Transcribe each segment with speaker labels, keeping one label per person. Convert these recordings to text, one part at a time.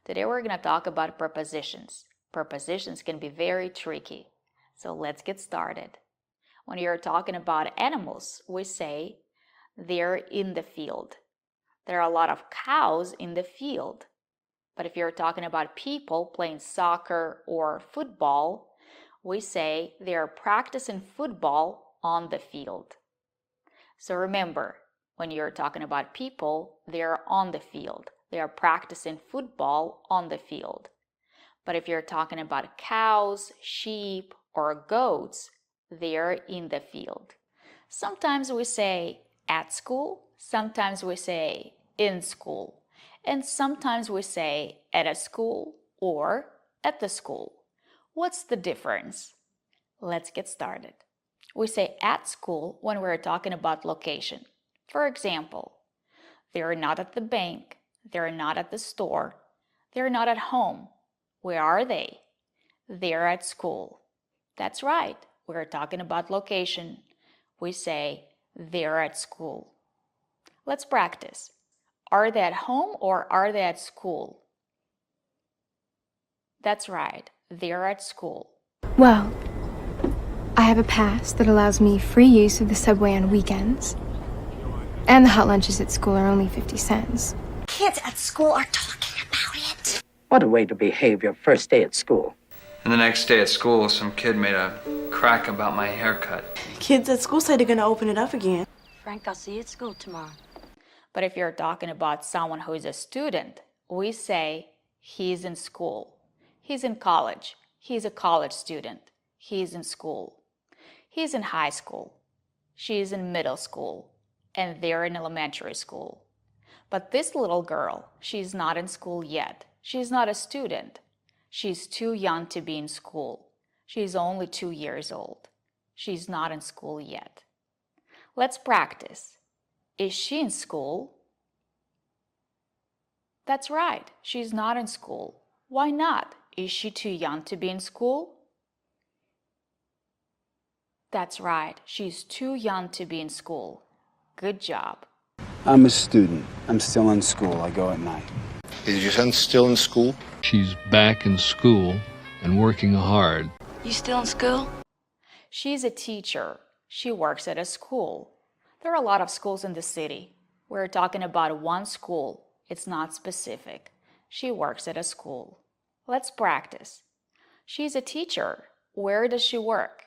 Speaker 1: Today we're going to talk about prepositions. Prepositions can be very tricky. So let's get started. When you're talking about animals, we say they're in the field. There are a lot of cows in the field. But if you're talking about people playing soccer or football, we say they're practicing football on the field. So remember, when you're talking about people, they're on the field. They are practicing football on the field. But if you're talking about cows, sheep, or goats, they're in the field. Sometimes we say at school, sometimes we say in school, and sometimes we say at a school or at the school. What's the difference? Let's get started. We say at school when we're talking about location. For example, they're not at the bank, they're not at the store, they're not at home. Where are they? They're at school. That's right, we're talking about location. We say they're at school. Let's practice. Are they at home or are they at school? That's right, they're at school.
Speaker 2: Well, I have a pass that allows me free use of the subway on weekends. And the hot lunches at school are only 50 cents.
Speaker 3: Kids at school are talking about it.
Speaker 4: What a way to behave your first day at school.
Speaker 5: And the next day at school, some kid made a crack about my haircut.
Speaker 6: Kids at school say they're going to open it up again.
Speaker 3: Frank, I'll see you at school tomorrow.
Speaker 1: But if you're talking about someone who is a student, we say he's in school. He's in college. He's a college student. He's in school. He's in high school. She's in middle school. And they're in elementary school. But this little girl, she's not in school yet. She's not a student. She's too young to be in school. She's only 2 years old. She's not in school yet. Let's practice. Is she in school? That's right, she's not in school. Why not? Is she too young to be in school? That's right, she's too young to be in school. Good job.
Speaker 7: I'm a student. I'm still in school. I go at night.
Speaker 8: Is your son still in school?
Speaker 9: She's back in school and working hard.
Speaker 3: You still in school?
Speaker 1: She's a teacher. She works at a school. There are a lot of schools in the city. We're talking about one school. It's not specific. She works at a school. Let's practice. She's a teacher. Where does she work?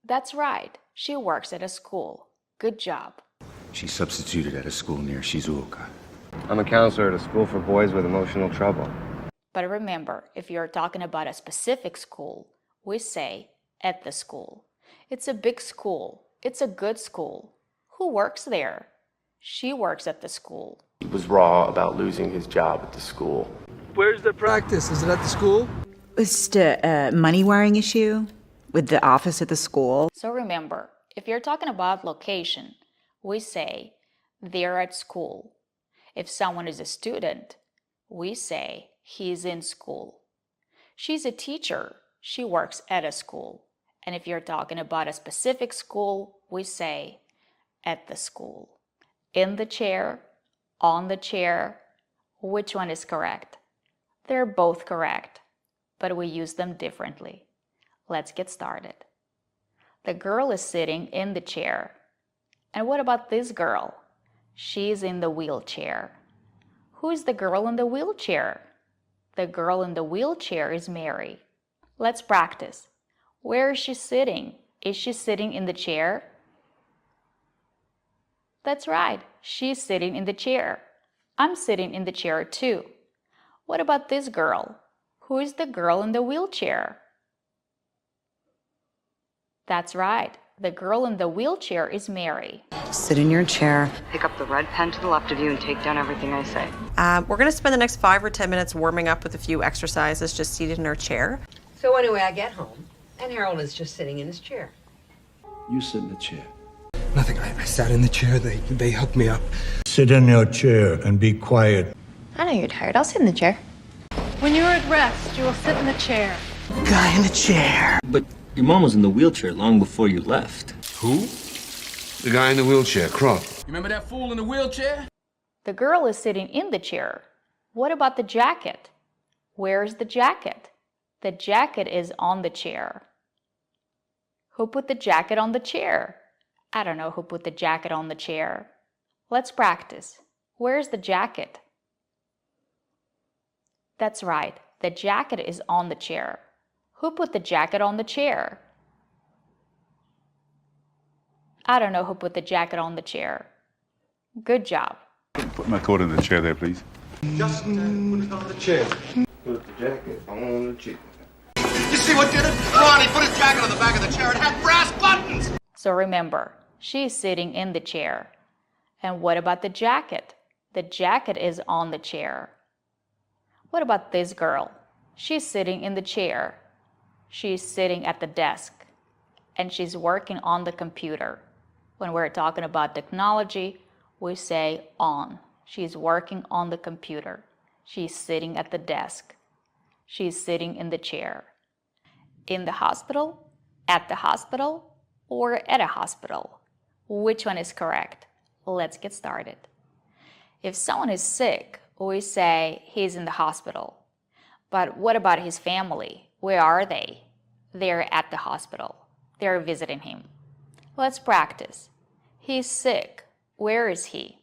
Speaker 1: That's right. She works at a school. Good job.
Speaker 8: She substituted at a school near Shizuoka.
Speaker 10: I'm a counselor at a school for boys with emotional trouble.
Speaker 1: But remember, if you're talking about a specific school, we say at the school. It's a big school. It's a good school. Who works there? She works at the school.
Speaker 10: He was raw about losing his job at the school.
Speaker 11: Where's the practice? Is it at the school?
Speaker 12: It's the money wiring issue with the office at the school.
Speaker 1: So remember, if you're talking about location, we say they're at school. If someone is a student, we say he's in school. She's a teacher. She works at a school. And if you're talking about a specific school, we say at the school. In the chair, on the chair, which one is correct? They're both correct, but we use them differently. Let's get started. The girl is sitting in the chair. And what about this girl? She's in the wheelchair. Who is the girl in the wheelchair? The girl in the wheelchair is Mary. Let's practice. Where is she sitting? Is she sitting in the chair? That's right, she's sitting in the chair. I'm sitting in the chair too. What about this girl? Who is the girl in the wheelchair? That's right, the girl in the wheelchair is Mary.
Speaker 12: Sit in your chair.
Speaker 3: Pick up the red pen to the left of you and take down everything I say.
Speaker 13: We're going to spend the next 5 or 10 minutes warming up with a few exercises just seated in our chair.
Speaker 14: So anyway, I get home, and Harold is just sitting in his chair.
Speaker 7: You sit in the chair.
Speaker 11: Nothing. I sat in the chair. They helped me up.
Speaker 15: Sit in your chair and be quiet.
Speaker 2: I know you're tired. I'll sit in the chair.
Speaker 6: When you're at rest, you will sit in the chair.
Speaker 11: Guy in the chair.
Speaker 16: But your mom was in the wheelchair long before you left.
Speaker 8: Who? The guy in the wheelchair, Croft.
Speaker 11: You remember that fool in the wheelchair?
Speaker 1: The girl is sitting in the chair. What about the jacket? Where's the jacket? The jacket is on the chair. Who put the jacket on the chair? I don't know who put the jacket on the chair. Let's practice. Where's the jacket? That's right. The jacket is on the chair. Who put the jacket on the chair? I don't know who put the jacket on the chair. Good job.
Speaker 17: Put my coat in the chair there, please.
Speaker 10: Just put it on the chair. Put the jacket on the chair.
Speaker 18: You see what did it? Ronnie put his jacket on the back of the chair. It had brass buttons.
Speaker 1: So remember, she's sitting in the chair. And what about the jacket? The jacket is on the chair. What about this girl? She's sitting in the chair. She's sitting at the desk. And she's working on the computer. When we're talking about technology, we say on. She's working on the computer. She's sitting at the desk. She's sitting in the chair. In the hospital, at the hospital, or at a hospital? Which one is correct? Let's get started. If someone is sick, we say he's in the hospital. But what about his family? Where are they? They're at the hospital. They're visiting him. Let's practice. He's sick. Where is he?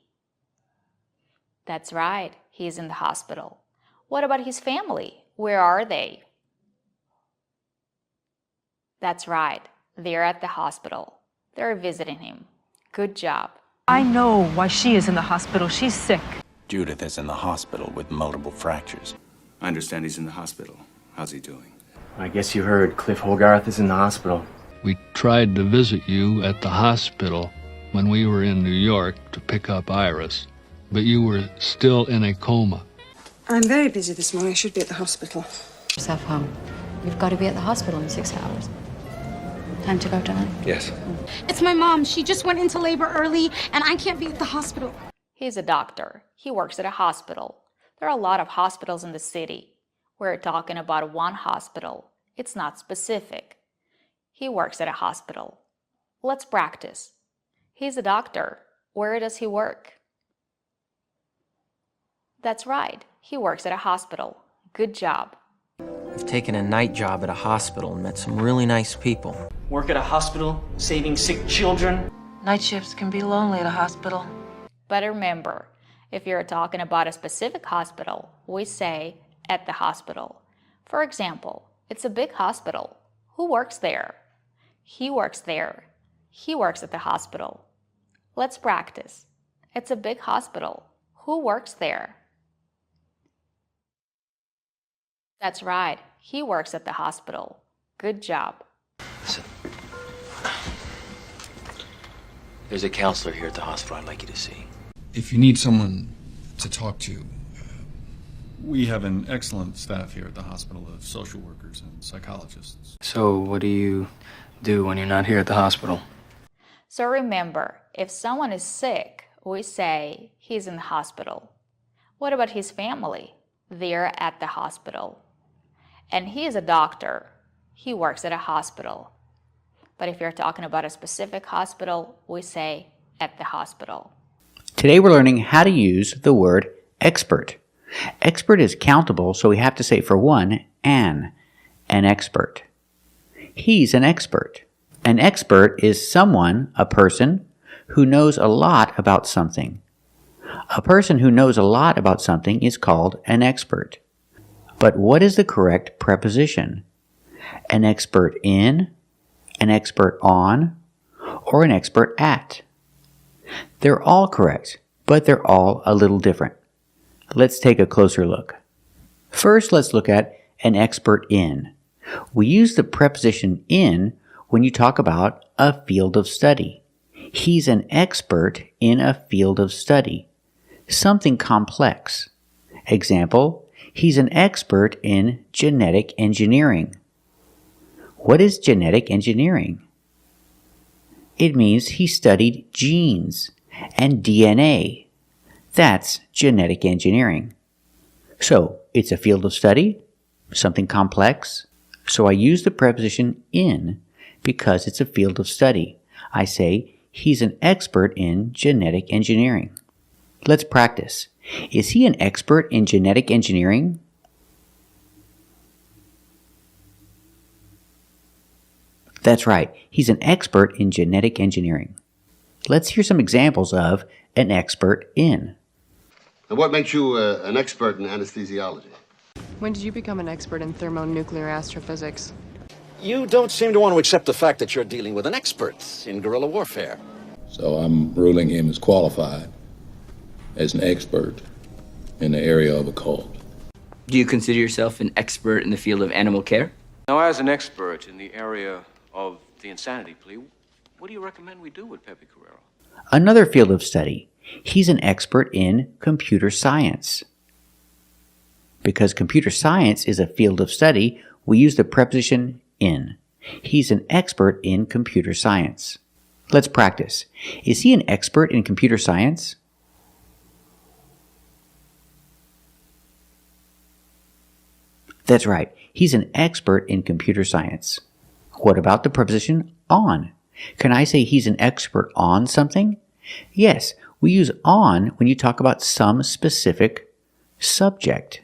Speaker 1: That's right. He's in the hospital. What about his family? Where are they? That's right. They're at the hospital. They're visiting him. Good job.
Speaker 6: I know why she is in the hospital. She's sick.
Speaker 19: Judith is in the hospital with multiple fractures.
Speaker 7: I understand he's in the hospital. How's he doing?
Speaker 10: I guess you heard Cliff Hogarth is in the hospital.
Speaker 9: We tried to visit you at the hospital when we were in New York to pick up Iris, but you were still in a coma.
Speaker 6: I'm very busy this morning. I should be at the hospital.
Speaker 3: Yourself home. You've got to be at the hospital in 6 hours. Time to go, darling?
Speaker 10: Yes.
Speaker 2: It's my mom. She just went into labor early, and I can't be at the hospital.
Speaker 1: He's a doctor. He works at a hospital. There are a lot of hospitals in the city. We're talking about one hospital. It's not specific. He works at a hospital. Let's practice. He's a doctor. Where does he work? That's right. He works at a hospital. Good job.
Speaker 20: I've taken a night job at a hospital and met some really nice people.
Speaker 21: Work at a hospital, saving sick children.
Speaker 6: Night shifts can be lonely at a hospital.
Speaker 1: But remember, if you're talking about a specific hospital, we say at the hospital. For example, it's a big hospital. Who works there? He works there. He works at the hospital. Let's practice. It's a big hospital. Who works there? That's right. He works at the hospital. Good job.
Speaker 20: Listen. There's a counselor here at the hospital I'd like you to see.
Speaker 5: If you need someone to talk to, we have an excellent staff here at the hospital of social workers and psychologists.
Speaker 20: So what do you do when you're not here at the hospital?
Speaker 1: So remember, if someone is sick, we say he's in the hospital. What about his family? They're at the hospital. And he is a doctor. He works at a hospital. But if you're talking about a specific hospital, we say at the hospital.
Speaker 22: Today we're learning how to use the word expert. Expert is countable, so we have to say for one, an expert. He's an expert. An expert is someone, a person, who knows a lot about something. A person who knows a lot about something is called an expert. But what is the correct preposition? An expert in, an expert on, or an expert at? They're all correct, but they're all a little different. Let's take a closer look. First, let's look at an expert in. We use the preposition in when you talk about a field of study. He's an expert in a field of study, something complex. Example, he's an expert in genetic engineering. What is genetic engineering? It means he studied genes and DNA. That's genetic engineering. So, it's a field of study, something complex. So I use the preposition in because it's a field of study. I say, he's an expert in genetic engineering. Let's practice. Is he an expert in genetic engineering? That's right, he's an expert in genetic engineering. Let's hear some examples of an expert in.
Speaker 4: And what makes you an expert in anesthesiology?
Speaker 12: When did you become an expert in thermonuclear astrophysics?
Speaker 23: You don't seem to want to accept the fact that you're dealing with an expert in guerrilla warfare.
Speaker 24: So I'm ruling him as qualified as an expert in the area of occult.
Speaker 25: Do you consider yourself an expert in the field of animal care?
Speaker 26: Now, as an expert in the area of the insanity plea, what do you recommend we do with Pepe Carrero?
Speaker 22: Another field of study. He's an expert in computer science. Because computer science is a field of study, we use the preposition in. He's an expert in computer science. Let's practice. Is he an expert in computer science? That's right. He's an expert in computer science. What about the preposition on? Can I say he's an expert on something? Yes, we use on when you talk about some specific subject.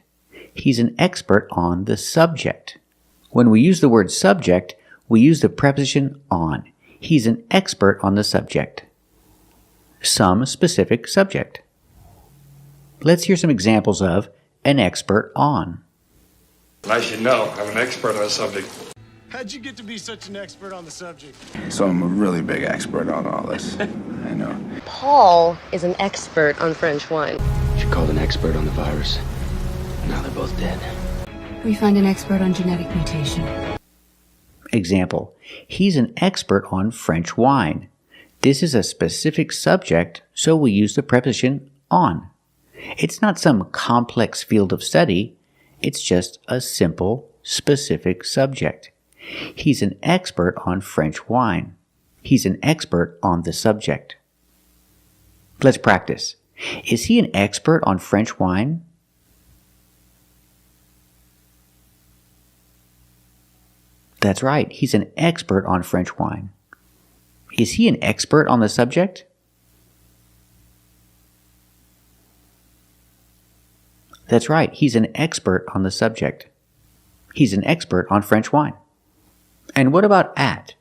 Speaker 22: He's an expert on the subject. When we use the word subject, we use the preposition on. He's an expert on the subject. Some specific subject. Let's hear some examples of an expert on.
Speaker 27: As you know, I'm an expert on the subject.
Speaker 28: How'd you get to be such an expert on the subject?
Speaker 7: So I'm a really big expert on all this. I know.
Speaker 14: Paul is an expert on French wine.
Speaker 16: She called an expert on the virus. Now they're both dead.
Speaker 3: We find an expert on genetic mutation.
Speaker 22: Example, he's an expert on French wine. This is a specific subject, so we use the preposition on. It's not some complex field of study. It's just a simple, specific subject. He's an expert on French wine. He's an expert on the subject. Let's practice. Is he an expert on French wine? That's right, he's an expert on French wine. Is he an expert on the subject? That's right, he's an expert on the subject. He's an expert on French wine. And what about at?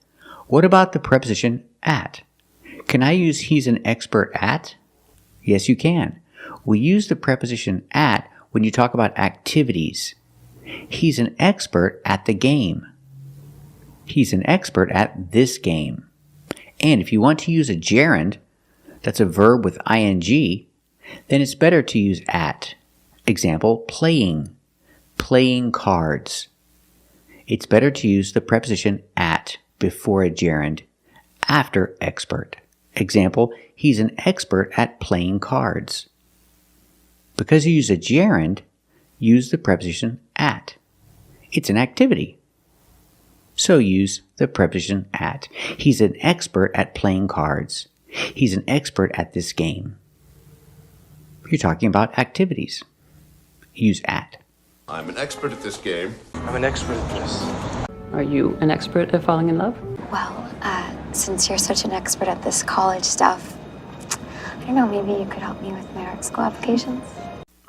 Speaker 22: What about the preposition at? Can I use he's an expert at? Yes, you can. We use the preposition at when you talk about activities. He's an expert at the game. He's an expert at this game. And if you want to use a gerund, that's a verb with ing, then it's better to use at. Example, playing, playing cards. It's better to use the preposition at before a gerund, after expert. Example, he's an expert at playing cards. Because you use a gerund, use the preposition at. It's an activity. So use the preposition at. He's an expert at playing cards. He's an expert at this game. You're talking about activities. Use at.
Speaker 18: I'm an expert at this game.
Speaker 28: I'm an expert at this.
Speaker 3: Are you an expert at falling in love?
Speaker 2: Well, since you're such an expert at this college stuff, I don't know, maybe you could help me with my art school applications?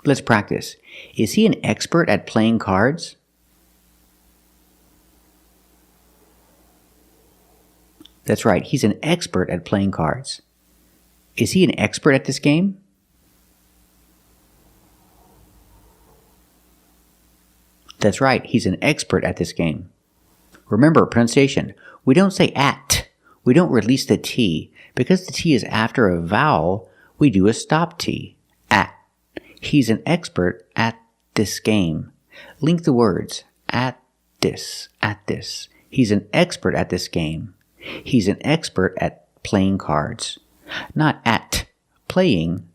Speaker 22: Let's practice. Is he an expert at playing cards? That's right, he's an expert at playing cards. Is he an expert at this game? That's right, he's an expert at this game. Remember, pronunciation. We don't say at. We don't release the T. Because the T is after a vowel, we do a stop T. At. He's an expert at this game. Link the words. At this. At this. He's an expert at this game. He's an expert at playing cards. Not at playing.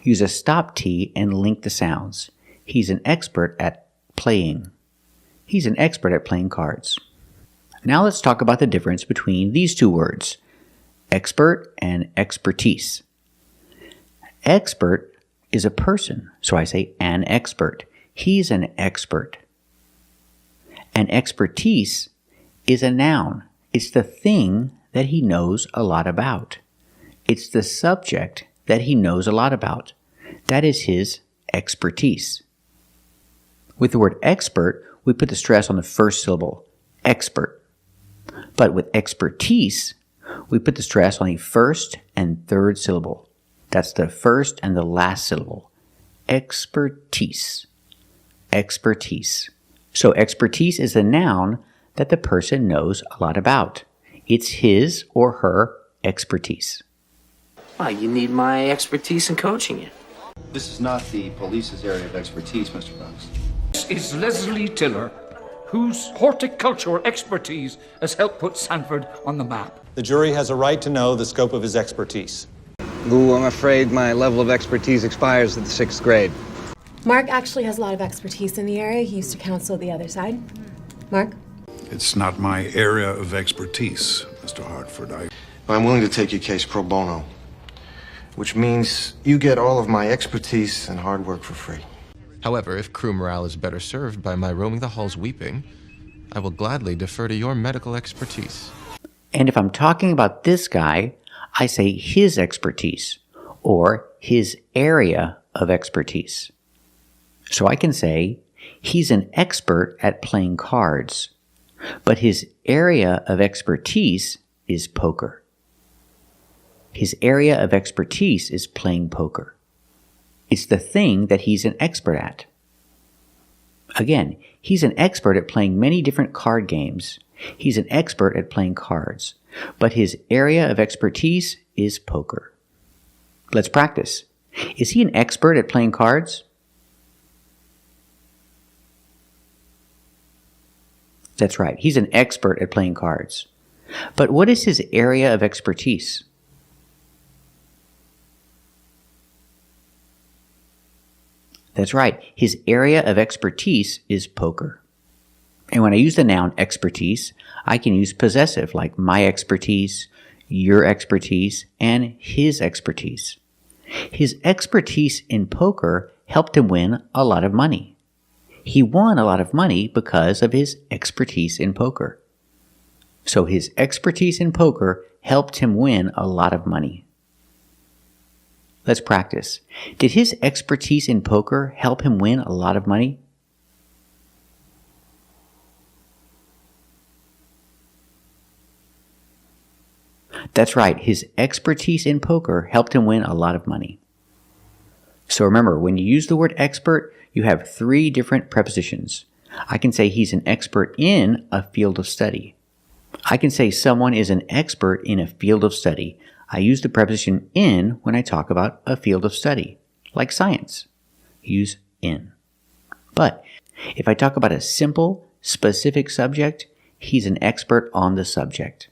Speaker 22: Use a stop T and link the sounds. He's an expert at playing. He's an expert at playing cards. Now let's talk about the difference between these two words, expert and expertise. Expert is a person, so I say an expert. He's an expert. And expertise is a noun. It's the thing that he knows a lot about. It's the subject that he knows a lot about. That is his expertise. With the word expert, we put the stress on the first syllable, expert. But with expertise, we put the stress on the first and third syllable. That's the first and the last syllable. Expertise. Expertise. So expertise is a noun that the person knows a lot about. It's his or her expertise.
Speaker 21: Well, you need my expertise in coaching you.
Speaker 8: This is not the police's area of expertise, Mr. Brooks.
Speaker 9: This is Leslie Tiller, whose horticultural expertise has helped put Sanford on the map.
Speaker 28: The jury has a right to know the scope of his expertise.
Speaker 10: Ooh, I'm afraid my level of expertise expires at the 6th grade.
Speaker 11: Mark actually has a lot of expertise in the area. He used to counsel the other side. Mark?
Speaker 27: It's not my area of expertise, Mr. Hartford.
Speaker 28: I'm willing to take your case pro bono, which means you get all of my expertise and hard work for free.
Speaker 13: However, if crew morale is better served by my roaming the halls weeping, I will gladly defer to your medical expertise.
Speaker 22: And if I'm talking about this guy, I say his expertise or his area of expertise. So I can say he's an expert at playing cards, but his area of expertise is poker. His area of expertise is playing poker. It's the thing that he's an expert at. Again, he's an expert at playing many different card games. He's an expert at playing cards, but his area of expertise is poker. Let's practice. Is he an expert at playing cards? That's right, he's an expert at playing cards. But what is his area of expertise? That's right, his area of expertise is poker. And when I use the noun expertise, I can use possessive like my expertise, your expertise, and his expertise. His expertise in poker helped him win a lot of money. He won a lot of money because of his expertise in poker. So his expertise in poker helped him win a lot of money. Let's practice. Did his expertise in poker help him win a lot of money? That's right, his expertise in poker helped him win a lot of money. So remember, when you use the word expert, you have 3 different prepositions. I can say he's an expert in a field of study. I can say someone is an expert in a field of study. I use the preposition in when I talk about a field of study, like science. Use in. But if I talk about a simple, specific subject, he's an expert on the subject.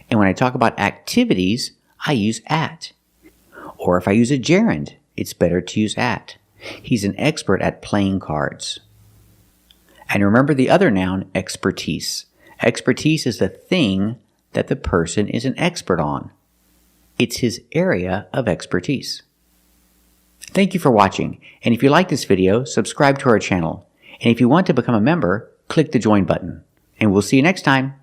Speaker 22: And when I talk about activities, I use at. Or if I use a gerund, it's better to use at. He's an expert at playing cards. And remember the other noun, expertise. Expertise is the thing that the person is an expert on. It's his area of expertise. Thank you for watching, and if you like this video, subscribe to our channel. And if you want to become a member, click the join button. And we'll see you next time.